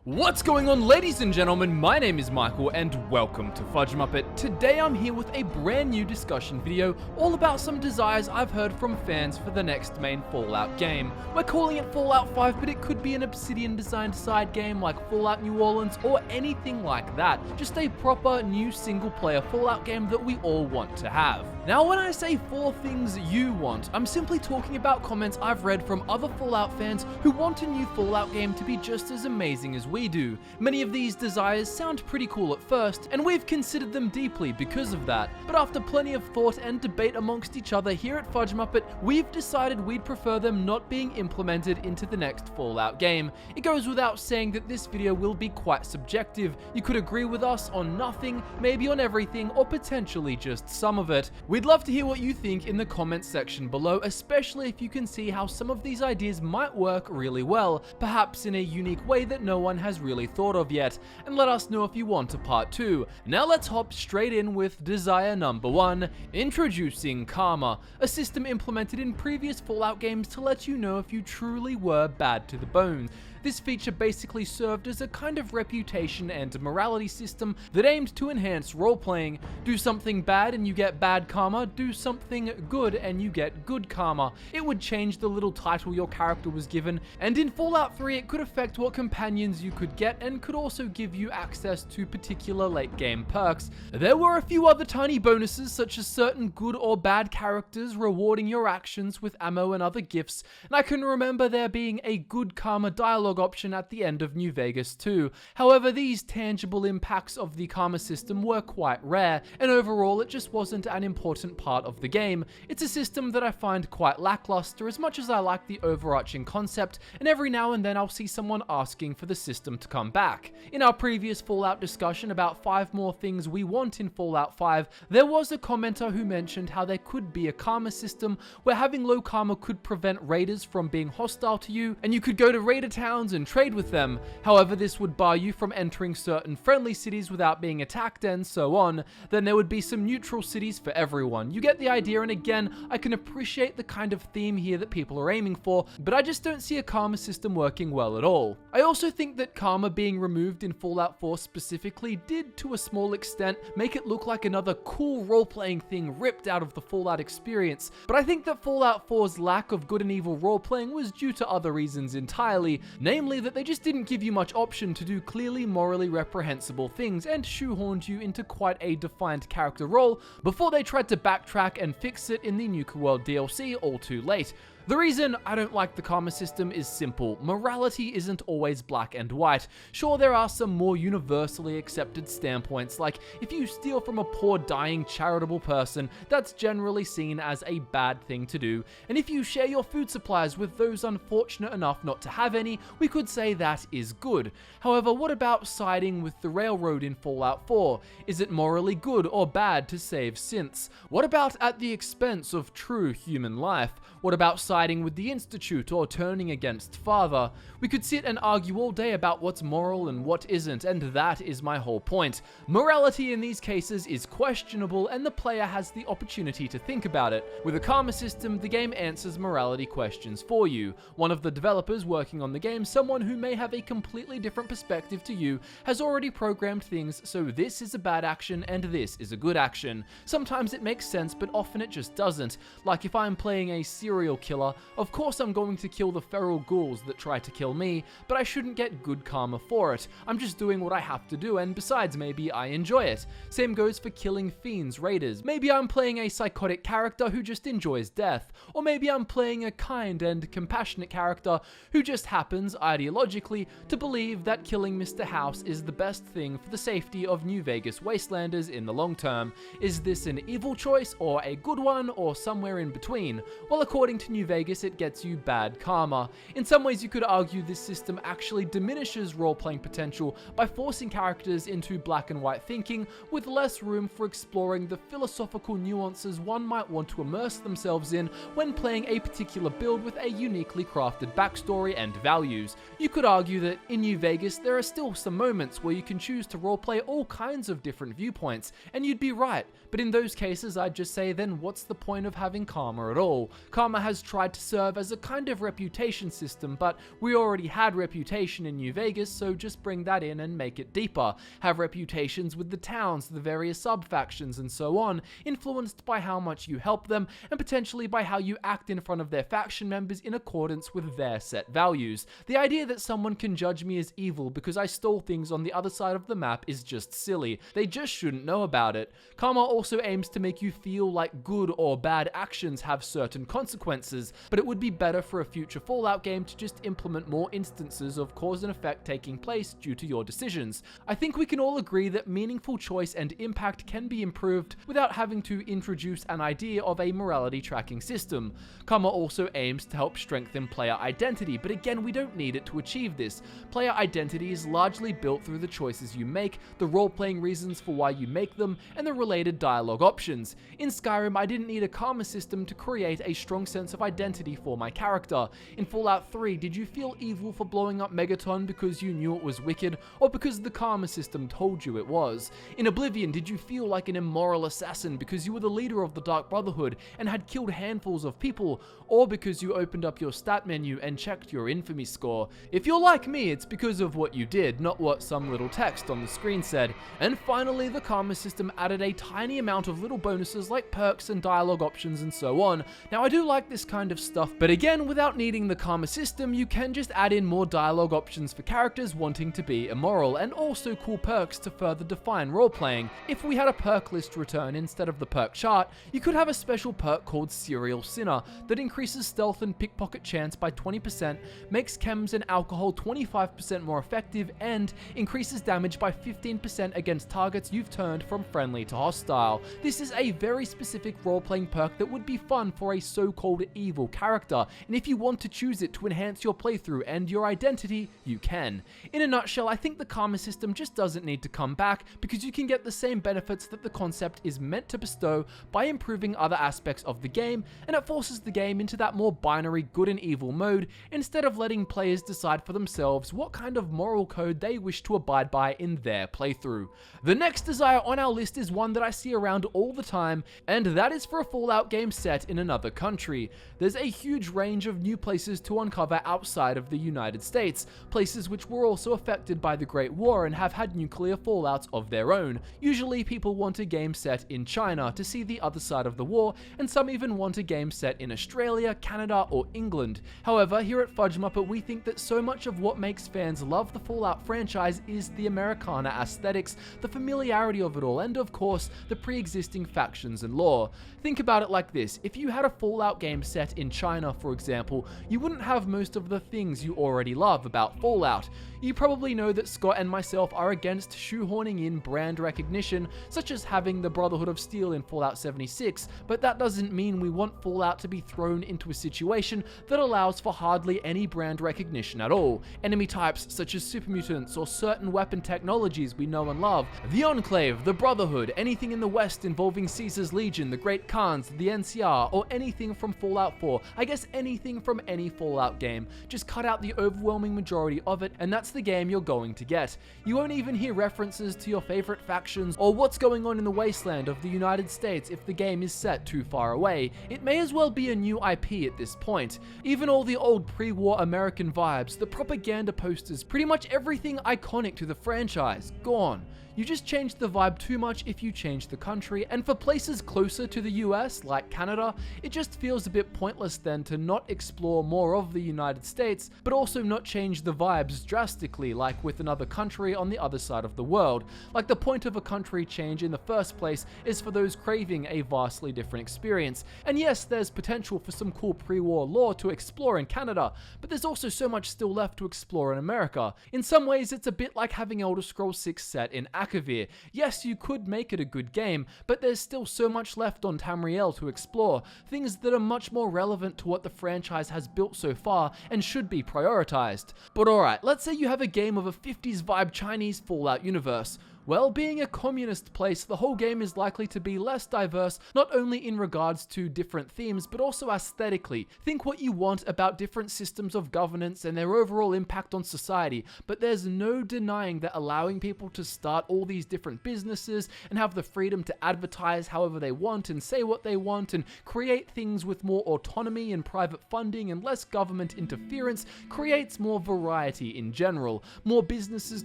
What's going on, ladies and gentlemen? My name is Michael and welcome to Fudge Muppet. Today I'm here with a brand new discussion video all about some desires I've heard from fans for the next main Fallout game. We're calling it Fallout 5, but it could be an Obsidian designed side game like Fallout New Orleans or anything like that. Just a proper new single player Fallout game that we all want to have. Now when I say 4 things you want, I'm simply talking about comments I've read from other Fallout fans who want a new Fallout game to be just as amazing as we do. Many of these desires sound pretty cool at first, and we've considered them deeply because of that, but after plenty of thought and debate amongst each other here at Fudge Muppet, we've decided we'd prefer them not being implemented into the next Fallout game. It goes without saying that this video will be quite subjective. You could agree with us on nothing, maybe on everything, or potentially just some of it. We'd love to hear what you think in the comments section below, especially if you can see how some of these ideas might work really well, perhaps in a unique way that no one has really thought of yet, and let us know if you want a part 2. Now let's hop straight in with desire number 1, introducing Karma, a system implemented in previous Fallout games to let you know if you truly were bad to the bone. This feature basically served as a kind of reputation and morality system that aimed to enhance role-playing. Do something bad and you get bad karma, do something good and you get good karma. It would change the little title your character was given, and in Fallout 3 it could affect what companions you could get and could also give you access to particular late-game perks. There were a few other tiny bonuses, such as certain good or bad characters rewarding your actions with ammo and other gifts, and I can remember there being a good karma dialogue option at the end of New Vegas too. However, these tangible impacts of the karma system were quite rare, and overall it just wasn't an important part of the game. It's a system that I find quite lackluster as much as I like the overarching concept, and every now and then I'll see someone asking for the system to come back. In our previous Fallout discussion about 5 more things we want in Fallout 5, there was a commenter who mentioned how there could be a karma system where having low karma could prevent raiders from being hostile to you, and you could go to raider towns and trade with them. However, this would bar you from entering certain friendly cities without being attacked and so on. Then there would be some neutral cities for everyone. You get the idea, and again, I can appreciate the kind of theme here that people are aiming for, but I just don't see a karma system working well at all. I also think that karma being removed in Fallout 4 specifically did, to a small extent, make it look like another cool role-playing thing ripped out of the Fallout experience, but I think that Fallout 4's lack of good and evil role-playing was due to other reasons entirely, namely that they just didn't give you much option to do clearly morally reprehensible things and shoehorned you into quite a defined character role before they tried to backtrack and fix it in the Nuka World DLC all too late. The reason I don't like the karma system is simple. Morality isn't always black and white. Sure, there are some more universally accepted standpoints, like if you steal from a poor, dying, charitable person, that's generally seen as a bad thing to do, and if you share your food supplies with those unfortunate enough not to have any, we could say that is good. However, what about siding with the railroad in Fallout 4? Is it morally good or bad to save synths? What about at the expense of true human life? What about siding with the Institute or turning against Father? We could sit and argue all day about what's moral and what isn't, and that is my whole point. Morality in these cases is questionable, and the player has the opportunity to think about it. With a karma system, the game answers morality questions for you. One of the developers working on the game, someone who may have a completely different perspective to you, has already programmed things so this is a bad action and this is a good action. Sometimes it makes sense, but often it just doesn't. Like if I'm playing a serial killer, of course I'm going to kill the feral ghouls that try to kill me, but I shouldn't get good karma for it. I'm just doing what I have to do, and besides, maybe I enjoy it. Same goes for killing fiends, raiders. Maybe I'm playing a psychotic character who just enjoys death, or maybe I'm playing a kind and compassionate character who just happens, ideologically, to believe that killing Mr. House is the best thing for the safety of New Vegas wastelanders in the long term. Is this an evil choice, or a good one, or somewhere in between? Well, according to New Vegas, it gets you bad karma. In some ways, you could argue this system actually diminishes role-playing potential by forcing characters into black and white thinking, with less room for exploring the philosophical nuances one might want to immerse themselves in when playing a particular build with a uniquely crafted backstory and values. You could argue that in New Vegas, there are still some moments where you can choose to roleplay all kinds of different viewpoints, and you'd be right, but in those cases, I'd just say, then what's the point of having karma at all? Karma has tried to serve as a kind of reputation system, but we already had reputation in New Vegas, so just bring that in and make it deeper. Have reputations with the towns, the various sub-factions, and so on, influenced by how much you help them, and potentially by how you act in front of their faction members in accordance with their set values. The idea that someone can judge me as evil because I stole things on the other side of the map is just silly. They just shouldn't know about it. Karma also aims to make you feel like good or bad actions have certain consequences, but it would be better for a future Fallout game to just implement more instances of cause and effect taking place due to your decisions. I think we can all agree that meaningful choice and impact can be improved without having to introduce an idea of a morality tracking system. Karma also aims to help strengthen player identity, but again, we don't need it to achieve this. Player identity is largely built through the choices you make, the role-playing reasons for why you make them, and the related dialogue options. In Skyrim, I didn't need a karma system to create a strong sense of identity for my character. In Fallout 3, did you feel evil for blowing up Megaton because you knew it was wicked, or because the karma system told you it was? In Oblivion, did you feel like an immoral assassin because you were the leader of the Dark Brotherhood and had killed handfuls of people, or because you opened up your stat menu and checked your infamy score? If you're like me, it's because of what you did, not what some little text on the screen said. And finally, the karma system added a tiny amount of little bonuses like perks and dialogue options and so on. Now, I do like this kind of stuff, but again, without needing the karma system, you can just add in more dialogue options for characters wanting to be immoral, and also cool perks to further define roleplaying. If we had a perk list return instead of the perk chart, you could have a special perk called Serial Sinner that increases stealth and pickpocket chance by 20%, makes chems and alcohol 25% more effective, and increases damage by 15% against targets you've turned from friendly to hostile. This is a very specific role-playing perk that would be fun for a so-called evil character, and if you want to choose it to enhance your playthrough and your identity, you can. In a nutshell, I think the karma system just doesn't need to come back, because you can get the same benefits that the concept is meant to bestow by improving other aspects of the game, and it forces the game into that more binary good and evil mode, instead of letting players decide for themselves what kind of moral code they wish to abide by in their playthrough. The next desire on our list is one that I see around all the time, and that is for a Fallout game set in another country. There's a huge range of new places to uncover outside of the United States, places which were also affected by the Great War and have had nuclear fallouts of their own. Usually people want a game set in China to see the other side of the war, and some even want a game set in Australia, Canada, or England. However, here at Fudge Muppet, we think that so much of what makes fans love the Fallout franchise is the Americana aesthetics, the familiarity of it all, and of course, the pre-existing factions and lore. Think about it like this: if you had a Fallout game set in China, for example, you wouldn't have most of the things you already love about Fallout. You probably know that Scott and myself are against shoehorning in brand recognition, such as having the Brotherhood of Steel in Fallout 76, but that doesn't mean we want Fallout to be thrown into a situation that allows for hardly any brand recognition at all. Enemy types such as super mutants or certain weapon technologies we know and love, the Enclave, the Brotherhood, anything in the West involving Caesar's Legion, the Great Khans, the NCR, or anything from Fallout 4, I guess anything from any Fallout game. Just cut out the overwhelming majority of it, and that's the game you're going to get. You won't even hear references to your favorite factions or what's going on in the wasteland of the United States if the game is set too far away. It may as well be a new IP at this point. Even all the old pre-war American vibes, the propaganda posters, pretty much everything iconic to the franchise, gone. You just change the vibe too much if you change the country, and for places closer to the US, like Canada, it just feels a bit pointless then to not explore more of the United States, but also not change the vibes drastically like with another country on the other side of the world. Like, the point of a country change in the first place is for those craving a vastly different experience. And yes, there's potential for some cool pre-war lore to explore in Canada, but there's also so much still left to explore in America. In some ways, it's a bit like having Elder Scrolls 6 set in Akavir. Yes, you could make it a good game, but there's still so much left on Tamriel to explore, things that are much more relevant to what the franchise has built so far and should be prioritized. But alright, let's say you have a game of a 50s vibe Chinese Fallout universe. Well, being a communist place, the whole game is likely to be less diverse, not only in regards to different themes, but also aesthetically. Think what you want about different systems of governance and their overall impact on society, but there's no denying that allowing people to start all these different businesses and have the freedom to advertise however they want and say what they want and create things with more autonomy and private funding and less government interference creates more variety in general. More businesses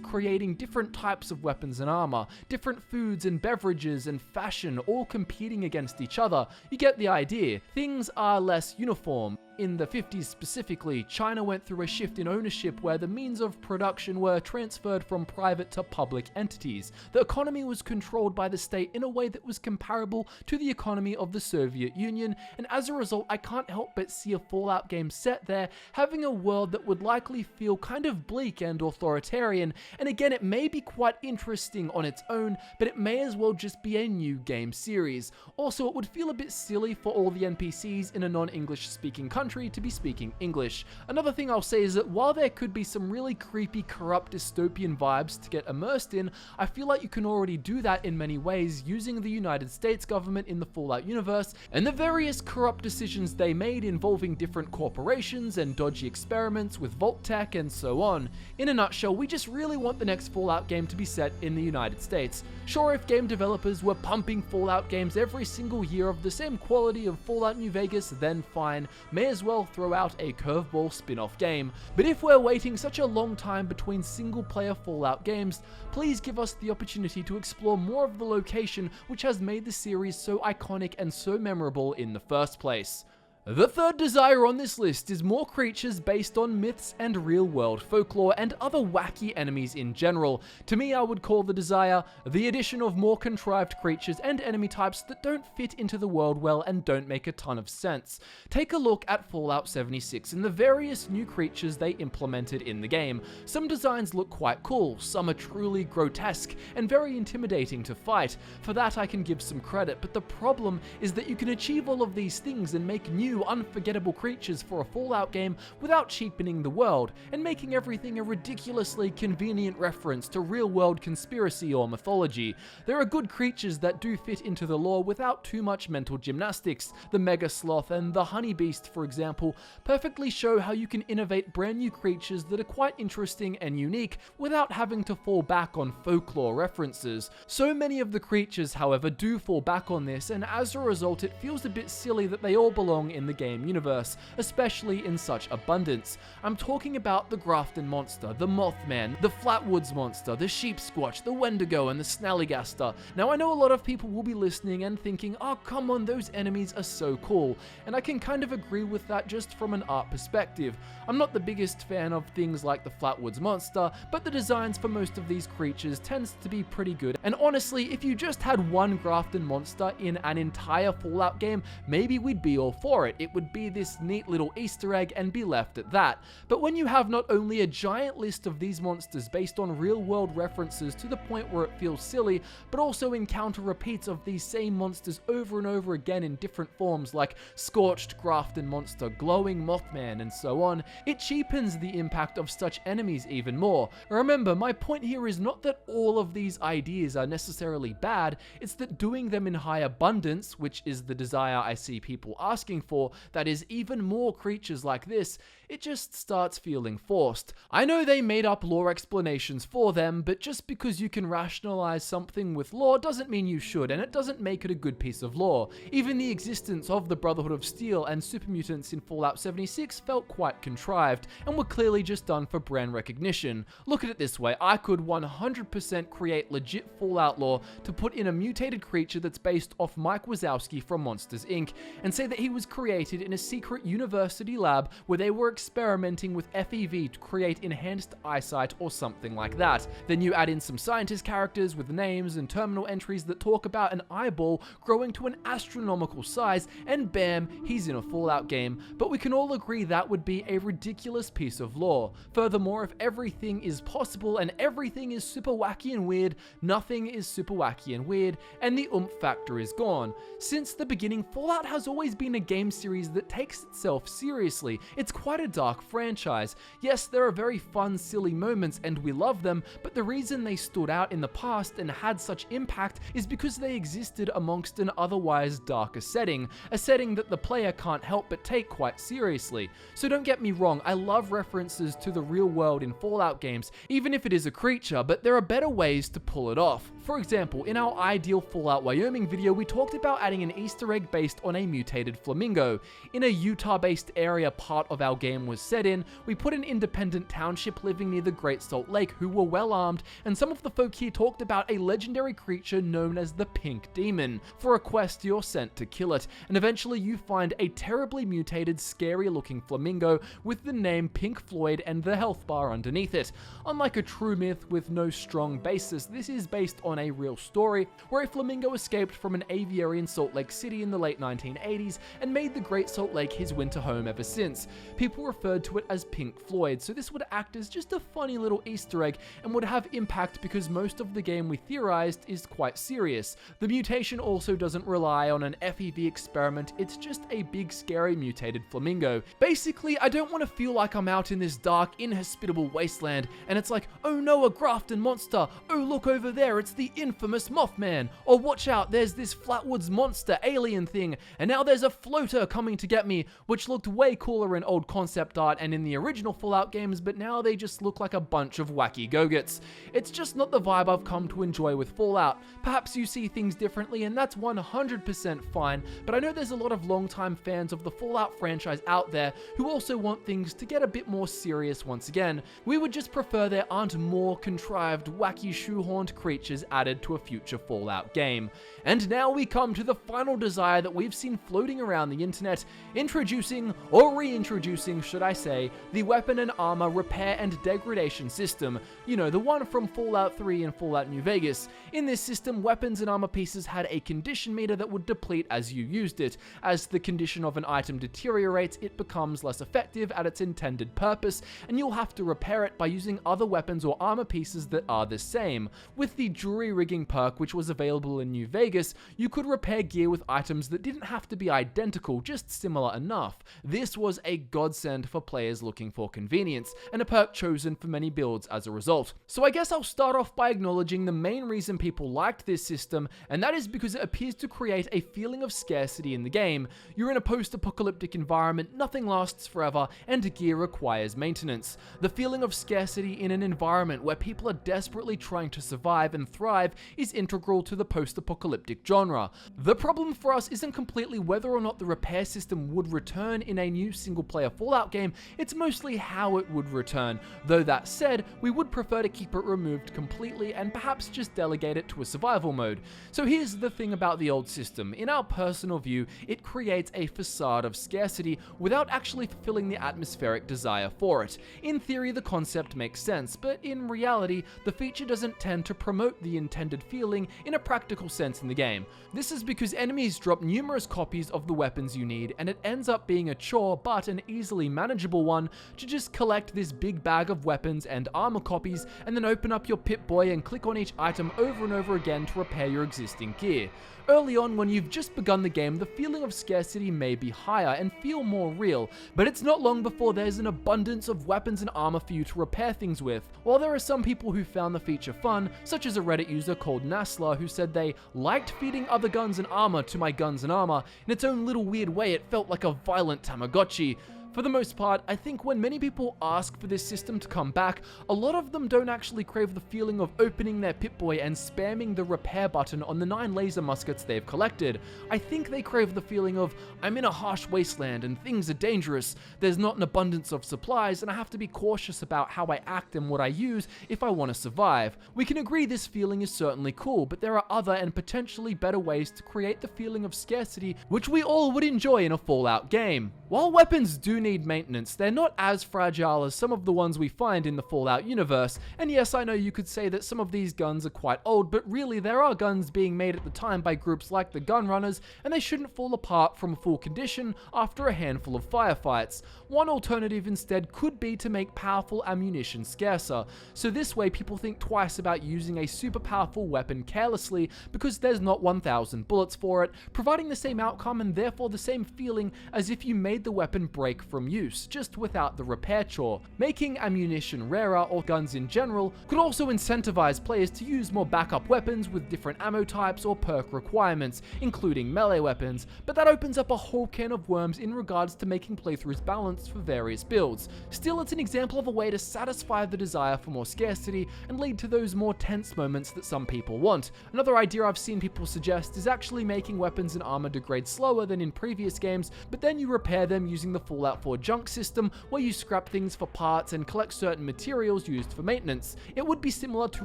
creating different types of weapons and armor, different foods and beverages and fashion all competing against each other. You get the idea. Things are less uniform. In the 50s specifically, China went through a shift in ownership where the means of production were transferred from private to public entities. The economy was controlled by the state in a way that was comparable to the economy of the Soviet Union, and as a result, I can't help but see a Fallout game set there, having a world that would likely feel kind of bleak and authoritarian, and again, it may be quite interesting on its own, but it may as well just be a new game series. Also, it would feel a bit silly for all the NPCs in a non-English speaking country to be speaking English. Another thing I'll say is that while there could be some really creepy, corrupt dystopian vibes to get immersed in, I feel like you can already do that in many ways using the United States government in the Fallout universe and the various corrupt decisions they made involving different corporations and dodgy experiments with Vault Tech and so on. In a nutshell, we just really want the next Fallout game to be set in the United States. Sure, if game developers were pumping Fallout games every single year of the same quality of Fallout New Vegas, then fine, may as well throw out a curveball spin-off game. But if we're waiting such a long time between single-player Fallout games, please give us the opportunity to explore more of the location which has made the series so iconic and so memorable in the first place. The third desire on this list is more creatures based on myths and real-world folklore and other wacky enemies in general. To me, I would call the desire the addition of more contrived creatures and enemy types that don't fit into the world well and don't make a ton of sense. Take a look at Fallout 76 and the various new creatures they implemented in the game. Some designs look quite cool, some are truly grotesque and very intimidating to fight. For that I can give some credit, but the problem is that you can achieve all of these things and make new unforgettable creatures for a Fallout game without cheapening the world and making everything a ridiculously convenient reference to real-world conspiracy or mythology. There are good creatures that do fit into the lore without too much mental gymnastics. The Mega Sloth and the Honey Beast, for example, perfectly show how you can innovate brand new creatures that are quite interesting and unique without having to fall back on folklore references. So many of the creatures, however, do fall back on this, and as a result it feels a bit silly that they all belong in the game universe, especially in such abundance. I'm talking about the Grafton monster, the Mothman, the Flatwoods monster, the Sheep Squatch, the Wendigo, and the Snallygaster. Now I know a lot of people will be listening and thinking, oh come on, those enemies are so cool, and I can kind of agree with that just from an art perspective. I'm not the biggest fan of things like the Flatwoods monster, but the designs for most of these creatures tends to be pretty good, and honestly, if you just had one Grafton monster in an entire Fallout game, maybe we'd be all for it. It would be this neat little Easter egg and be left at that. But when you have not only a giant list of these monsters based on real-world references to the point where it feels silly, but also encounter repeats of these same monsters over and over again in different forms like Scorched Grafton Monster, Glowing Mothman, and so on, it cheapens the impact of such enemies even more. Remember, my point here is not that all of these ideas are necessarily bad, it's that doing them in high abundance, which is the desire I see people asking for, that is even more creatures like this, it just starts feeling forced. I know they made up lore explanations for them, but just because you can rationalize something with lore doesn't mean you should, and it doesn't make it a good piece of lore. Even the existence of the Brotherhood of Steel and super mutants in Fallout 76 felt quite contrived, and were clearly just done for brand recognition. Look at it this way, I could 100% create legit Fallout lore to put in a mutated creature that's based off Mike Wazowski from Monsters Inc., and say that he was created in a secret university lab where they were experimenting with FEV to create enhanced eyesight or something like that. Then you add in some scientist characters with names and terminal entries that talk about an eyeball growing to an astronomical size, and bam, he's in a Fallout game. But we can all agree that would be a ridiculous piece of lore. Furthermore, if everything is possible and everything is super wacky and weird, nothing is super wacky and weird, and the oomph factor is gone. Since the beginning, Fallout has always been a game series that takes itself seriously. It's quite a dark franchise. Yes, there are very fun, silly moments and we love them, but the reason they stood out in the past and had such impact is because they existed amongst an otherwise darker setting, a setting that the player can't help but take quite seriously. So don't get me wrong, I love references to the real world in Fallout games, even if it is a creature, but there are better ways to pull it off. For example, in our ideal Fallout Wyoming video, we talked about adding an Easter egg based on a mutated flamingo. In a Utah-based area part of our game was set in, we put an independent township living near the Great Salt Lake who were well armed, and some of the folk here talked about a legendary creature known as the Pink Demon. For a quest, you're sent to kill it, and eventually you find a terribly mutated, scary-looking flamingo with the name Pink Floyd and the health bar underneath it. Unlike a true myth with no strong basis, this is based on a real story where a flamingo escaped from an aviary in Salt Lake City in the late 1980s and made the Great Salt Lake his winter home ever since. People referred to it as Pink Floyd, so this would act as just a funny little Easter egg and would have impact because most of the game we theorized is quite serious. The mutation also doesn't rely on an FEV experiment, it's just a big scary mutated flamingo. Basically, I don't want to feel like I'm out in this dark, inhospitable wasteland and it's like, oh no, a Grafton monster, oh look over there, it's the infamous Mothman, or watch out, there's this Flatwoods monster alien thing, and now there's a floater coming to get me, which looked way cooler in old concept art and in the original Fallout games, but now they just look like a bunch of wacky go-gets. It's just not the vibe I've come to enjoy with Fallout. Perhaps you see things differently and that's 100% fine, but I know there's a lot of long-time fans of the Fallout franchise out there who also want things to get a bit more serious once again. We would just prefer there aren't more contrived, wacky, shoehorned creatures added to a future Fallout game. And now we come to the final desire that we've seen floating around the internet, introducing, or reintroducing should I say, the weapon and armor repair and degradation system. You know, the one from Fallout 3 and Fallout New Vegas. In this system, weapons and armor pieces had a condition meter that would deplete as you used it. As the condition of an item deteriorates, it becomes less effective at its intended purpose, and you'll have to repair it by using other weapons or armor pieces that are the same. With the jury rigging perk, which was available in New Vegas, you could repair gear with items that didn't have to be identical, just similar enough. This was a godsend for players looking for convenience, and a perk chosen for many builds as a result. So I guess I'll start off by acknowledging the main reason people liked this system, and that is because it appears to create a feeling of scarcity in the game. You're in a post-apocalyptic environment, nothing lasts forever, and gear requires maintenance. The feeling of scarcity in an environment where people are desperately trying to survive and thrive is integral to the post-apocalyptic genre. The problem for us isn't completely whether or not the repair system would return in a new single-player Fallout game, it's mostly how it would return. Though that said, we would prefer to keep it removed completely and perhaps just delegate it to a survival mode. So here's the thing about the old system. In our personal view, it creates a facade of scarcity without actually fulfilling the atmospheric desire for it. In theory, the concept makes sense, but in reality, the feature doesn't tend to promote the intended feeling in a practical sense in the game. This is because enemies drop numerous copies of the weapons you need, and it ends up being a chore, but an easily manageable one, to just collect this big bag of weapons and armor copies, and then open up your Pip-Boy and click on each item over and over again to repair your existing gear. Early on, when you've just begun the game, the feeling of scarcity may be higher and feel more real, but it's not long before there's an abundance of weapons and armor for you to repair things with. While there are some people who found the feature fun, such as a Reddit user called Nasla who said they liked feeding other guns and armor to my guns and armor, in its own little weird way it felt like a violent Tamagotchi. For the most part, I think when many people ask for this system to come back, a lot of them don't actually crave the feeling of opening their Pip-Boy and spamming the repair button on the 9 laser muskets they've collected. I think they crave the feeling of, I'm in a harsh wasteland and things are dangerous, there's not an abundance of supplies and I have to be cautious about how I act and what I use if I want to survive. We can agree this feeling is certainly cool, but there are other and potentially better ways to create the feeling of scarcity which we all would enjoy in a Fallout game. While weapons do need maintenance. They're not as fragile as some of the ones we find in the Fallout universe, and yes, I know you could say that some of these guns are quite old, but really there are guns being made at the time by groups like the Gun Runners, and they shouldn't fall apart from full condition after a handful of firefights. One alternative instead could be to make powerful ammunition scarcer, so this way people think twice about using a super powerful weapon carelessly because there's not 1,000 bullets for it, providing the same outcome and therefore the same feeling as if you made the weapon break from use, just without the repair chore. Making ammunition rarer, or guns in general, could also incentivize players to use more backup weapons with different ammo types or perk requirements, including melee weapons, but that opens up a whole can of worms in regards to making playthroughs balanced for various builds. Still, it's an example of a way to satisfy the desire for more scarcity and lead to those more tense moments that some people want. Another idea I've seen people suggest is actually making weapons and armor degrade slower than in previous games, but then you repair them using the Fallout 4 junk system, where you scrap things for parts and collect certain materials used for maintenance. It would be similar to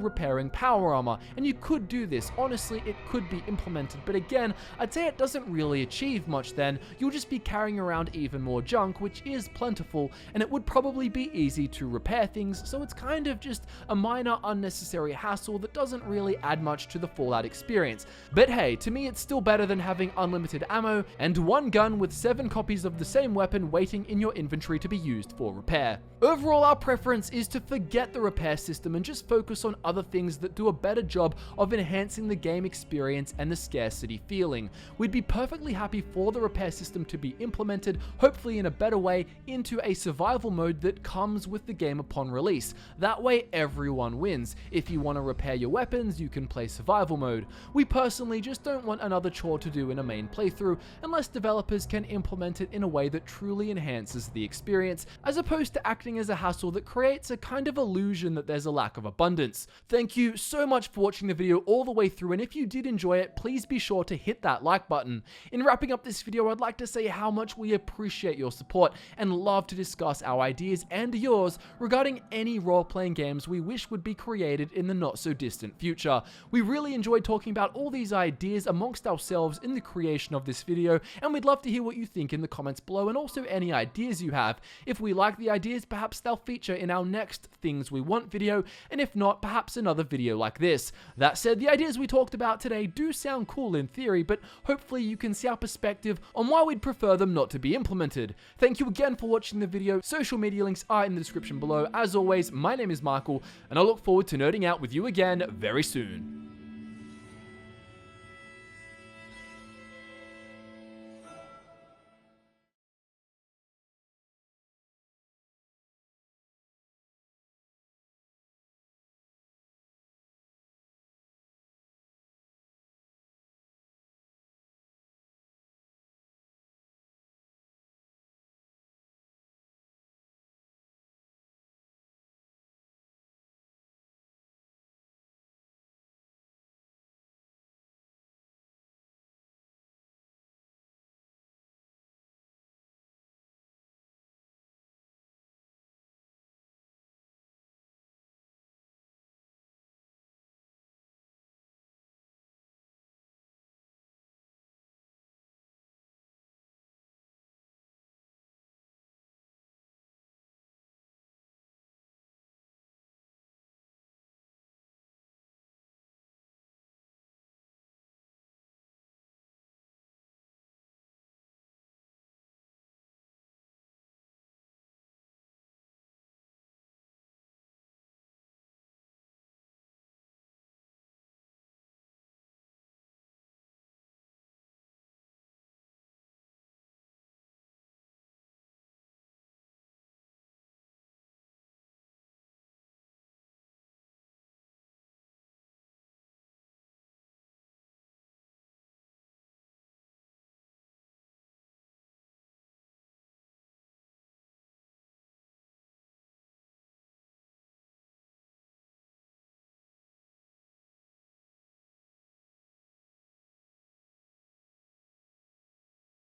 repairing power armor, and you could do this. Honestly, it could be implemented, but again, I'd say it doesn't really achieve much then. You'll just be carrying around even more junk, which is plentiful, and it would probably be easy to repair things, so it's kind of just a minor unnecessary hassle that doesn't really add much to the Fallout experience. But hey, to me it's still better than having unlimited ammo and one gun with 7 copies of the same weapon waiting in your inventory to be used for repair. Overall, our preference is to forget the repair system and just focus on other things that do a better job of enhancing the game experience and the scarcity feeling. We'd be perfectly happy for the repair system to be implemented, hopefully in a better way, into a survival mode that comes with the game upon release. That way everyone wins. If you want to repair your weapons, you can play survival mode. We personally just don't want another chore to do in a main playthrough unless developers can implement it in a way that truly enhances the experience, as opposed to acting as a hassle that creates a kind of illusion that there's a lack of abundance. Thank you so much for watching the video all the way through, and if you did enjoy it, please be sure to hit that like button. In wrapping up this video, I'd like to say how much we appreciate your support and love to discuss our ideas and yours regarding any role-playing games we wish would be created in the not so distant future. We really enjoyed talking about all these ideas amongst ourselves in the creation of this video, and we'd love to hear what you think in the comments below, and also any ideas you have. If we like the ideas, perhaps they'll feature in our next Things We Want video, and if not, perhaps another video like this. That said, the ideas we talked about today do sound cool in theory, but hopefully you can see our perspective on why we'd prefer them not to be implemented. Thank you again for watching the video. Social media links are in the description below. As always, my name is Michael, and I look forward to nerding out with you again very soon.